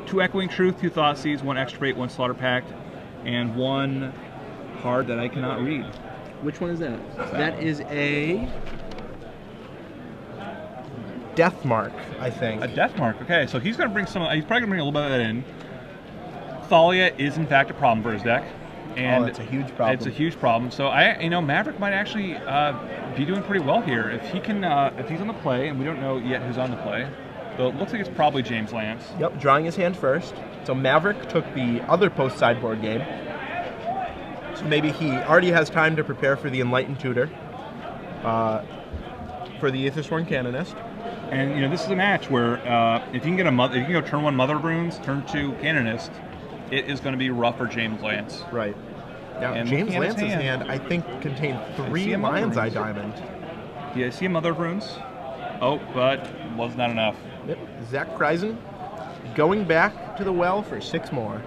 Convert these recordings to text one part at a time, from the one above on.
2 Echoing Truth, 2 Thoughtseize, 1 Extra Bait, 1 Slaughter Pact, and 1 card that I cannot read. Which one is that? That is a Death Mark, I think. A Death Mark. Okay, so he's going to bring some. He's probably going to bring a little bit of that in. Thalia is in fact a problem for his deck, and it's a huge problem. It's a huge problem. So Maverick might actually be doing pretty well here if he can. If he's on the play, and we don't know yet who's on the play, though it looks like it's probably James Lance. Yep, drawing his hand first. So Maverick took the other post sideboard game. So maybe he already has time to prepare for the Enlightened Tutor, for the Aethersworn Canonist. And this is a match where if you can get if you can go turn 1 Mother of Runes, turn 2 Canonist, it is going to be rough for James Lance. Right. Now, and James Lance's hand, I think, contained 3 Lion's Eye Diamond. Yeah, I see a Mother of Runes. Oh, but was not enough. Yep. Zach Krizan going back to the well for 6 more.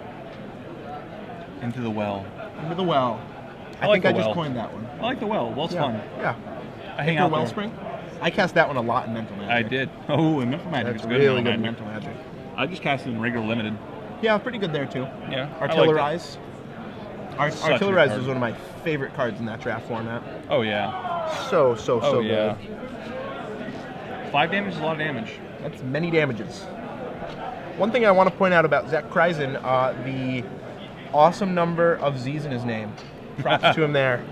Into the well. Into the well. I like think the I just well. coined that one. I like the well. Well's fun. Yeah. I hang out there. Wellspring. I cast that one a lot in Mental Magic. I did. Oh, in Mental Magic. That's It's good really good in in Mental Magic. I just cast it in regular limited. Yeah, pretty good there too. Yeah. Artillerize. Artillerize card. was one of my favorite cards in that draft format. Oh yeah. So yeah. good. 5 damage is a lot of damage. That's many damages. One thing I want to point out about Zach Krizan, the awesome number of Z's in his name. Props to him there.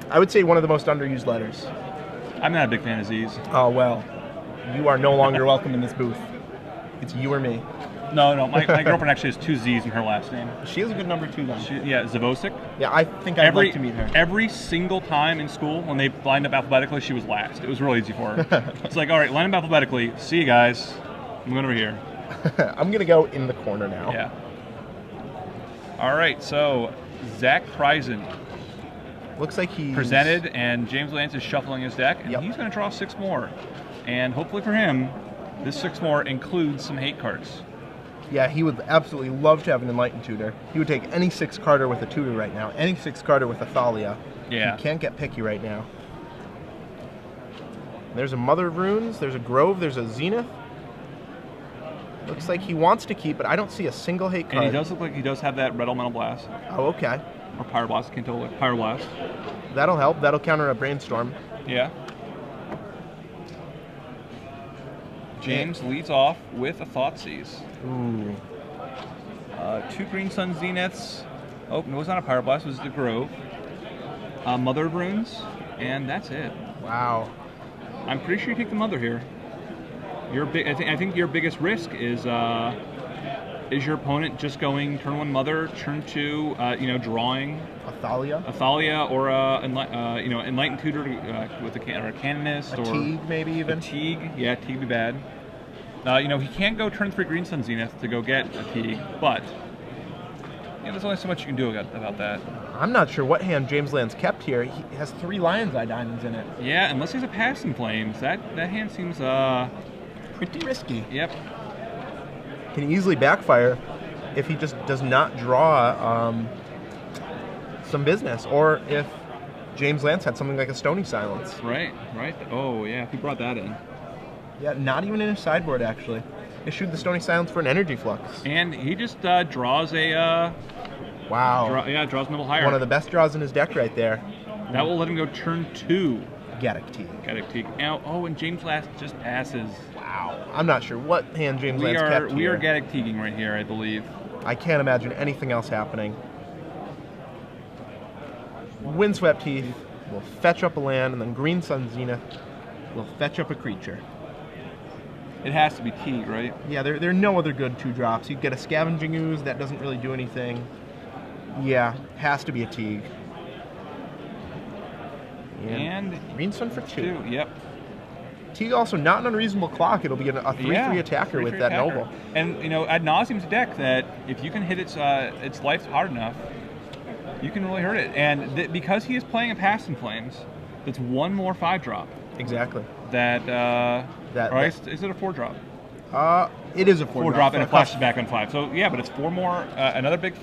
I would say one of the most underused letters. I'm not a big fan of Z's. Oh, well. You are no longer welcome in this booth. It's you or me. No. My girlfriend actually has 2 Z's in her last name. She has a good number too, then. Zavosic. Yeah, I think I'd like to meet her. Every single time in school, when they lined up alphabetically, she was last. It was real easy for her. It's like, all right, line up alphabetically. See you guys. I'm going over here. I'm going to go in the corner now. Yeah. All right, so Zach Krizan. Looks like he's presented, and James Lance is shuffling his deck, and he's going to draw 6 more. And hopefully for him, this 6 more includes some hate cards. Yeah, he would absolutely love to have an Enlightened Tutor. He would take any 6-carder with a Tutor right now, any 6-carder with a Thalia. Yeah. He can't get picky right now. There's a Mother of Runes, there's a Grove, there's a Zenith. Looks like he wants to keep, but I don't see a single hate card. And he does look like he does have that Red Elemental Blast. Oh, okay. Or Pyroblast, I can't tell. Pyroblast. That'll help. That'll counter a Brainstorm. Yeah. James leads off with a Thoughtseize. Ooh. 2 Green Sun Zeniths. Oh, no, it was not a Pyroblast. It was the Grove. Mother of Runes. And that's it. Wow. I'm pretty sure you take the Mother here. I think your biggest risk is your opponent just going turn 1 Mother, turn 2, drawing a Thalia, or Enlightened Tutor with a Canonist, or Teague maybe even. A Teague, yeah, Teague would be bad. He can't go turn 3 Green Sun Zenith to go get a Teague, but there's only so much you can do about that. I'm not sure what hand James Lance kept here. He has 3 Lion's Eye Diamonds in it. Yeah, unless he's a Passing Flames, that hand seems pretty risky. Yep. Can easily backfire if he just does not draw some business, or if James Lance had something like a Stony Silence. Right. Oh, yeah, if he brought that in. Yeah, not even in his sideboard, actually. Issued the Stony Silence for an Energy Flux. And he just draws a... wow. Draws Middle Higher. One of the best draws in his deck right there. That will let him go turn 2. Gaddock Teague. Now, and James Lance just passes. Wow. I'm not sure what hand James Lance kept here. We are Gaddock Teaguing right here, I believe. I can't imagine anything else happening. Windswept Heath will fetch up a land, and then Green Sun Zenith will fetch up a creature. It has to be Teague, right? Yeah, there are no other good 2-drops. You get a Scavenging Ooze, that doesn't really do anything. Yeah, has to be a Teague. And Green Sun for 2. Yep. Teague also not an unreasonable clock. It'll be a 3/3 attacker with that Noble. And ad nauseum's a deck that if you can hit its life hard enough, you can really hurt it. And because he is playing a Passing Flames, that's 1 more 5-drop. Exactly. Is it a 4-drop? It is a 4-drop. And it flashes back on 5. So yeah, but it's 4 more. Another big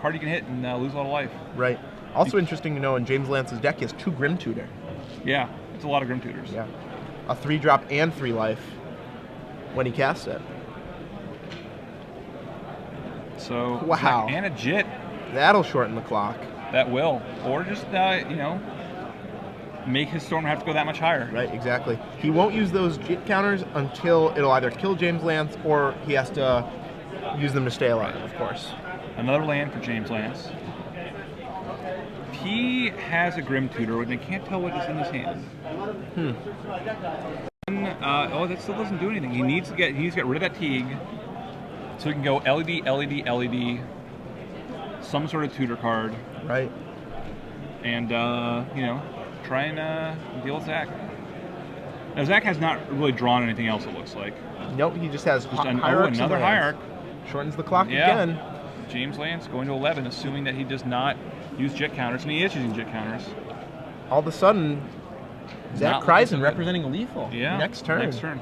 card you can hit and lose a lot of life. Right. Also interesting to know, in James Lance's deck, he has 2 Grim Tutor. Yeah, it's a lot of Grim Tutors. Yeah. A 3-drop and 3 life when he casts it. So Wow. and a JIT. That'll shorten the clock. That will, or just you know, make his storm have to go that much higher. Right, exactly. He won't use those JIT counters until it'll either kill James Lance or he has to use them to stay alive, of course. Another land for James Lance. He has a Grim Tutor, and I can't tell what is in his hand. That still doesn't do anything. He needs to get rid of that Teague, so he can go LED, LED, LED, some sort of tutor card, Right. and you know, try and deal with Zach. Now Zach has not really drawn anything else. It looks like. Nope, he just has hierarchs another and lands. hierarch. Shortens the clock Yeah. again. James Lance going to 11, assuming that he does not use JIT counters, and he is using JIT counters. All of a sudden, Zach Not Krizan looking good. representing lethal. Yeah. Next turn. Next turn.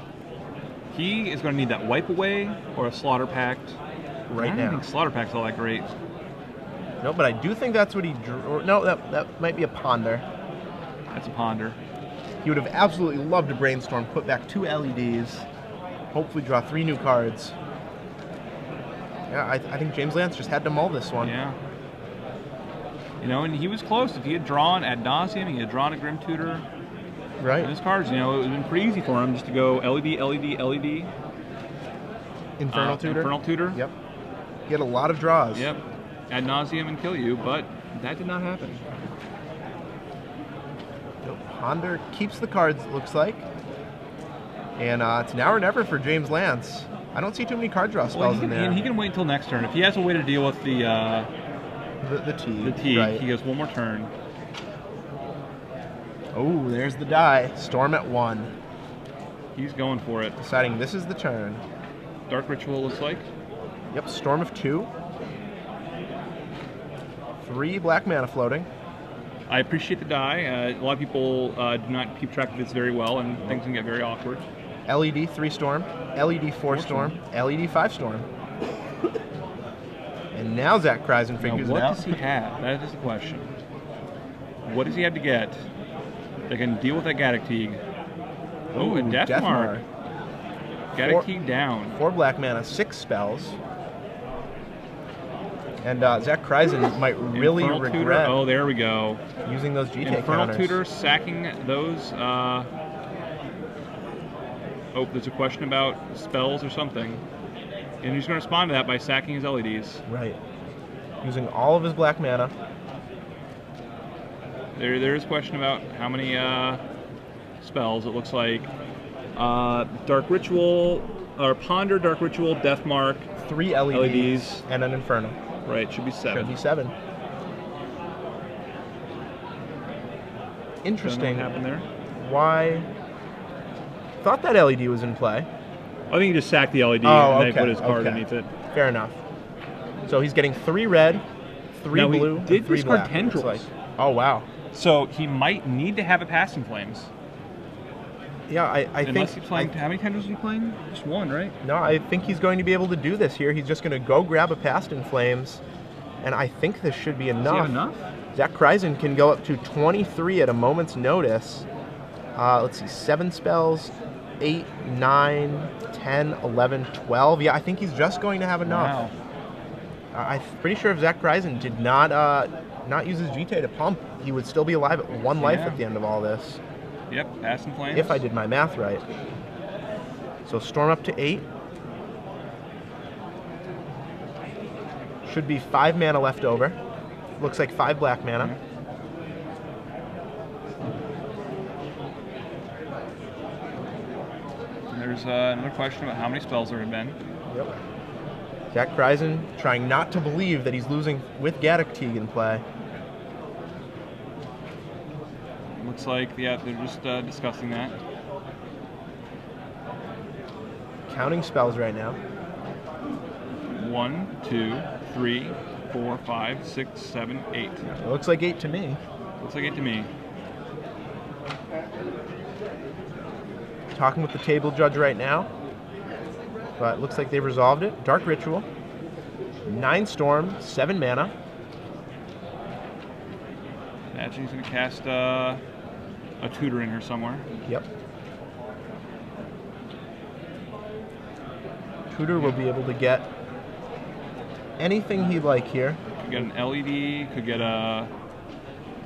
He is going to need that Wipe Away or a Slaughter Pact. Right I now. don't think Slaughter Pact's all that great. No, but I do think that's what he drew. No, that might be a Ponder. That's a Ponder. He would have absolutely loved to brainstorm, put back 2 LEDs, hopefully draw 3 new cards. Yeah, I think James Lance just had to mull this one. Yeah. You know, and he was close. If he had drawn Ad Nauseam, he had drawn a Grim Tutor. Right. And his cards, you know, it would have been pretty easy for him just to go LED, LED, LED. Infernal Tutor. Infernal Tutor. Yep. He had a lot of draws. Yep. Ad Nauseam and kill you, but that did not happen. Nope. Ponder keeps the cards, it looks like. And it's now or never for James Lance. I don't see too many card draw spells in there. He can wait until next turn. If he has a way to deal with the Teague, right. he goes one more turn. Oh, there's the die. Storm at 1. He's going for it. Deciding this is the turn. Dark Ritual looks like. Yep, Storm of 2. 3 black mana floating. I appreciate the die. A lot of people do not keep track of this very well, and things can get very awkward. LED 3 Storm. LED 4 Storm. LED 5 Storm. And now Zach Krizan figures Now, it out. what does he have? That is the question. What does he have to get that can deal with that Gaddock Teague? Oh, Ooh, and Deathmark. Gaddock Teague down. 4 black mana, 6 spells. And Zach Krizan might really Infernal regret Tutor. Oh, there we go. using those GT Infernal counters. Tutor sacking those. Oh, there's a question about spells or something. And he's going to respond to that by sacking his LEDs. Right. Using all of his black mana. There is a question about how many spells. It looks like Dark Ritual, or Ponder, Dark Ritual, Deathmark. 3 LEDs, LEDs. and an Inferno. Right, should be 7. Should be 7. Interesting. Don't know what happened there. Why? Thought that LED was in play. I think he just sacked the LED Oh, and then okay, put his card okay. underneath it. Fair enough. So he's getting 3 red, 3 Now, he blue, did and 3 discard black. tendrils. looks like. Oh, wow. So he might need to have a Past in Flames. Yeah, I Unless think... he's playing, how many tendrils is he playing? Just one, right? No, I think he's going to be able to do this here. He's just going to go grab a Past in Flames, and I think this should be enough. Does he have enough? Zach Krizan can go up to 23 at a moment's notice. Let's see, 7 spells, 8, 9, 10, 11, 12. Yeah, I think he's just going to have enough. Wow. I'm pretty sure if Zach Krizan did not use his GT to pump, he would still be alive at 1 life at the end of all this. Yep, Past in Flames. If I did my math right. So Storm up to 8. Should be 5 mana left over. Looks like 5 black mana. And there's another question about how many spells there have been. Yep. Zach Krizan trying not to believe that he's losing with Gaddock Teague in play. Looks like, yeah, they're just discussing that. Counting spells right now. 1, 2, 3, 4, 5, 6, 7, 8. It looks like 8 to me. Looks like 8 to me. Talking with the table judge right now. But it looks like they resolved it. Dark Ritual. 9 Storm, 7 mana. Imagine he's going to cast a Tutor in here somewhere. Yep. Tutor will be able to get anything he'd like here. Could get an LED, could get a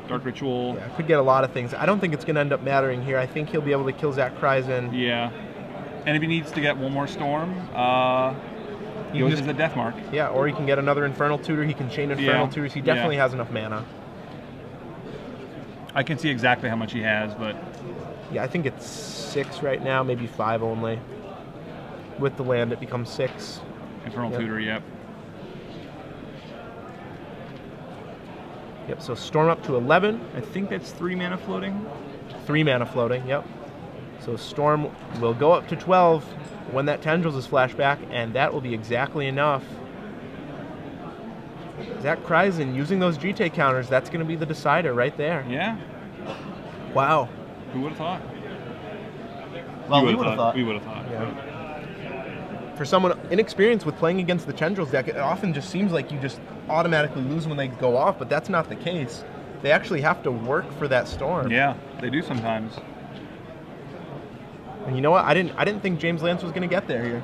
Dark Ritual. Yeah, could get a lot of things. I don't think it's going to end up mattering here. I think he'll be able to kill Zach Krizan. Yeah. And if he needs to get one more Storm, he goes as a Death Mark. Yeah, or he can get another Infernal Tutor. He can chain Infernal Tutors. He definitely has enough mana. I can see exactly how much he has, but... Yeah, I think it's 6 right now, maybe 5 only. With the land, it becomes 6. Infernal Tutor, yep. Yep, so Storm up to 11. I think that's 3 mana floating. 3 mana floating, yep. So Storm will go up to 12 when that Tendrils is flashback, and that will be exactly enough. Zach Krizan using those GT counters, that's going to be the decider right there. Yeah. Wow. Who would have thought? Well, we would have thought. We would have thought. Yeah. For someone inexperienced with playing against the Tendrils deck, it often just seems like you just automatically lose when they go off, but that's not the case. They actually have to work for that Storm. Yeah, they do sometimes. And you know what? I didn't think James Lance was going to get there here.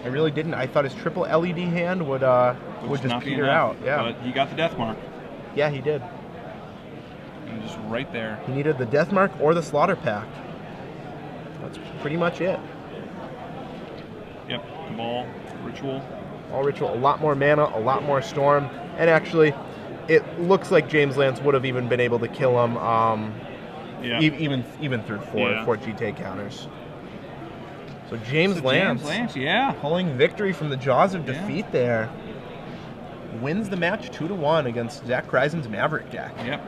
I really didn't. I thought his triple LED hand would just peter out. Yeah. But he got the Death Mark. Yeah, he did. And just right there. He needed the Death Mark or the Slaughter Pact. That's pretty much it. Yep. Cabal, Ritual. All Ritual, a lot more mana, a lot more Storm, and actually, it looks like James Lance would have even been able to kill him. Even through four GT counters. So James Lance, pulling victory from the jaws of defeat there. Wins the match 2-1 against Zach Krizan's Maverick deck. Yep.